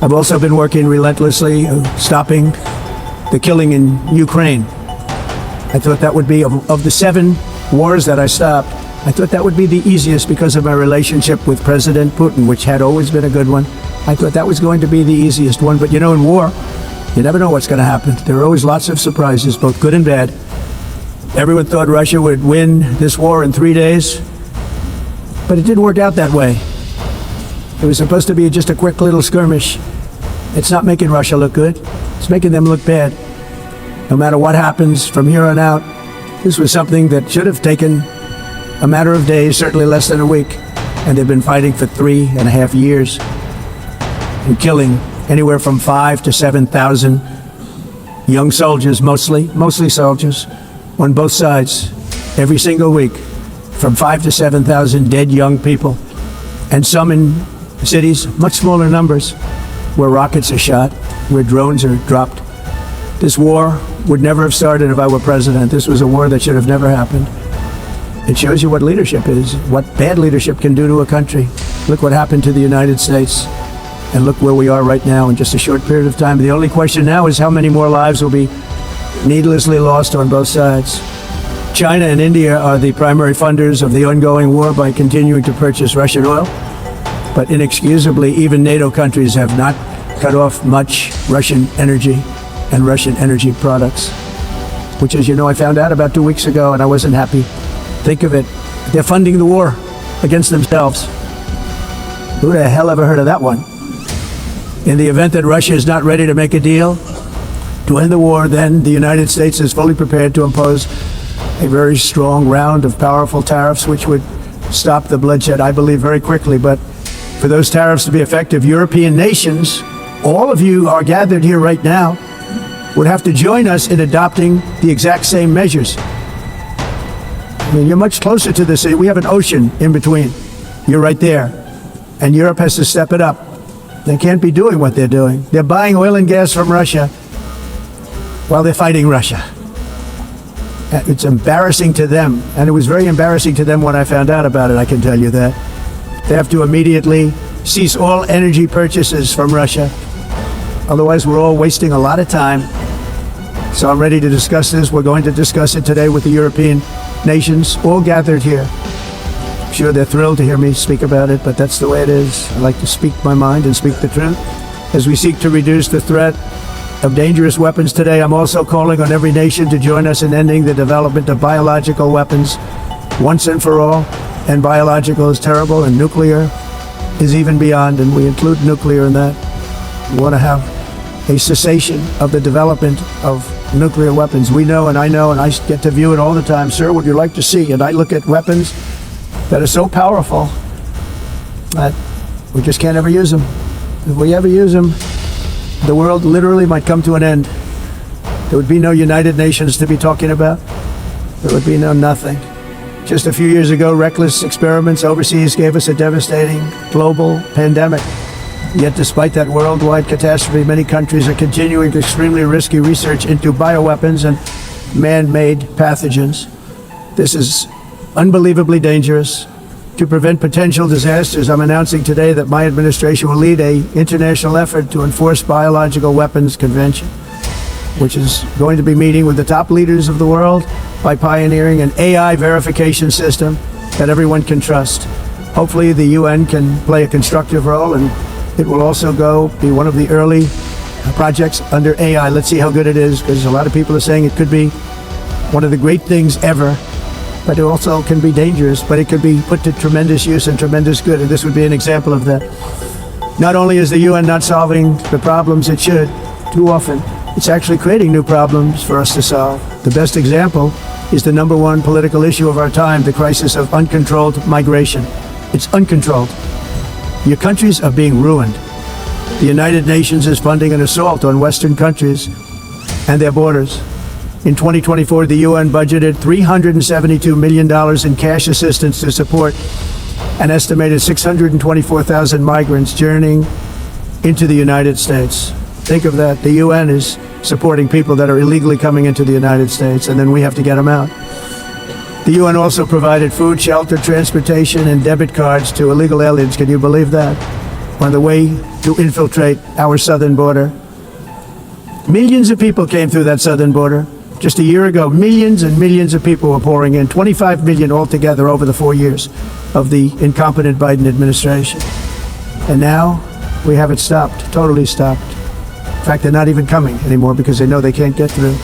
I've also been working relentlessly stopping the killing in Ukraine. I thought that would be, of the 7 wars that I stopped, I thought that would be the easiest because of my relationship with President Putin, which had always been a good one. I thought that was going to be the easiest one. But you know, in war, you never know what's going to happen. There are always lots of surprises, both good and bad. Everyone thought Russia would win this war in 3 days, but it didn't work out that way. It was supposed to be just a quick little skirmish. It's not making Russia look good. It's making them look bad. No matter what happens from here on out, this was something that should have taken a matter of days, certainly less than a week. And they've been fighting for 3.5 years and killing anywhere from 5,000 to 7,000 young soldiers, mostly soldiers, on both sides, every single week, from 5,000 to 7,000 dead young people, and some in cities, much smaller numbers, where rockets are shot, where drones are dropped. This war would never have started if I were president. This was a war that should have never happened. It shows you what leadership is, what bad leadership can do to a country. Look what happened to the United States, and look where we are right now in just a short period of time. The only question now is how many more lives will be needlessly lost on both sides. China and India are the primary funders of the ongoing war by continuing to purchase Russian oil. But inexcusably, even NATO countries have not cut off much Russian energy and Russian energy products, which, as you know, I found out about 2 weeks ago, and I wasn't happy. Think of it. They're funding the war against themselves. Who the hell ever heard of that one? In the event that Russia is not ready to make a deal to end the war, then the United States is fully prepared to impose a very strong round of powerful tariffs, which would stop the bloodshed, I believe, very quickly. But for those tariffs to be effective, European nations, all of you are gathered here right now, would have to join us in adopting the exact same measures. I mean, you're much closer to this. We have an ocean in between. You're right there. And Europe has to step it up. They can't be doing what they're doing. They're buying oil and gas from Russia while they're fighting Russia. It's embarrassing to them, and it was very embarrassing to them when I found out about it, I can tell you that. They have to immediately cease all energy purchases from Russia. Otherwise, we're all wasting a lot of time. So I'm ready to discuss this. We're going to discuss it today with the European nations, all gathered here. I'm sure they're thrilled to hear me speak about it, but that's the way it is. I like to speak my mind and speak the truth. As we seek to reduce the threat of dangerous weapons today, I'm also calling on every nation to join us in ending the development of biological weapons once and for all. And biological is terrible, and nuclear is even beyond, and we include nuclear in that. We want to have a cessation of the development of nuclear weapons. We know, and I get to view it all the time. Sir, would you like to see? And I look at weapons that are so powerful that we just can't ever use them. If we ever use them, the world literally might come to an end. There would be no United Nations to be talking about. There would be no nothing. Just a few years ago, reckless experiments overseas gave us a devastating global pandemic. Yet despite that worldwide catastrophe, many countries are continuing extremely risky research into bioweapons and man-made pathogens. This is unbelievably dangerous. To prevent potential disasters, I'm announcing today that my administration will lead an international effort to enforce biological weapons convention, which is going to be meeting with the top leaders of the world by pioneering an AI verification system that everyone can trust. Hopefully the UN can play a constructive role, and it will also be one of the early projects under AI. Let's see how good it is, because a lot of people are saying it could be one of the great things ever, but it also can be dangerous, but it could be put to tremendous use and tremendous good, and this would be an example of that. Not only is the UN not solving the problems it should too often, it's actually creating new problems for us to solve. The best example is the #1 political issue of our time, the crisis of uncontrolled migration. It's uncontrolled. Your countries are being ruined. The United Nations is funding an assault on Western countries and their borders. In 2024, the UN budgeted $372 million in cash assistance to support an estimated 624,000 migrants journeying into the United States. Think of that. The UN is supporting people that are illegally coming into the United States, and then we have to get them out. The UN also provided food, shelter, transportation, and debit cards to illegal aliens. Can you believe that? On the way to infiltrate our southern border. Millions of people came through that southern border. Just a year ago, millions and millions of people were pouring in, 25 million altogether over the 4 years of the incompetent Biden administration. And now we have it stopped, totally stopped. In fact, they're not even coming anymore because they know they can't get through.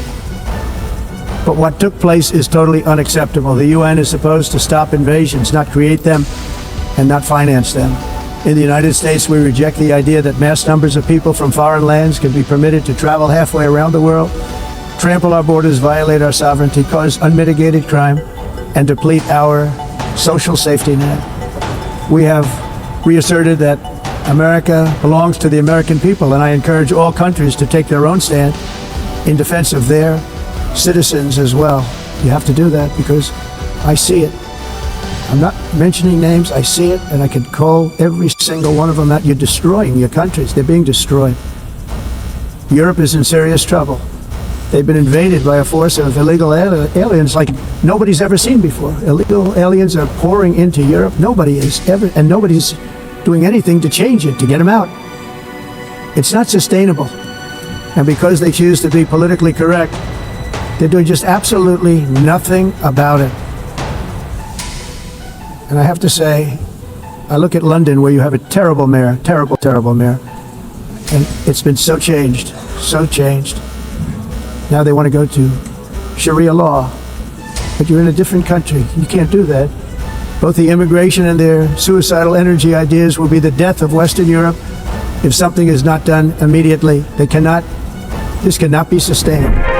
But what took place is totally unacceptable. The UN is supposed to stop invasions, not create them and not finance them. In the United States, we reject the idea that mass numbers of people from foreign lands can be permitted to travel halfway around the world, trample our borders, violate our sovereignty, cause unmitigated crime, and deplete our social safety net. We have reasserted that America belongs to the American people, and I encourage all countries to take their own stand in defense of their citizens as well. You have to do that because I see it. I'm not mentioning names, I see it, and I can call every single one of them out. You're destroying your countries. They're being destroyed. Europe is in serious trouble. They've been invaded by a force of illegal aliens like nobody's ever seen before. Illegal aliens are pouring into Europe. Nobody is ever, and nobody's doing anything to change it, to get them out. It's not sustainable. And because they choose to be politically correct, they're doing just absolutely nothing about it. And I have to say, I look at London where you have a terrible mayor, terrible mayor. And it's been so changed, so changed. Now they want to go to Sharia law. But you're in a different country. You can't do that. Both the immigration and their suicidal energy ideas will be the death of Western Europe if something is not done immediately. This cannot be sustained.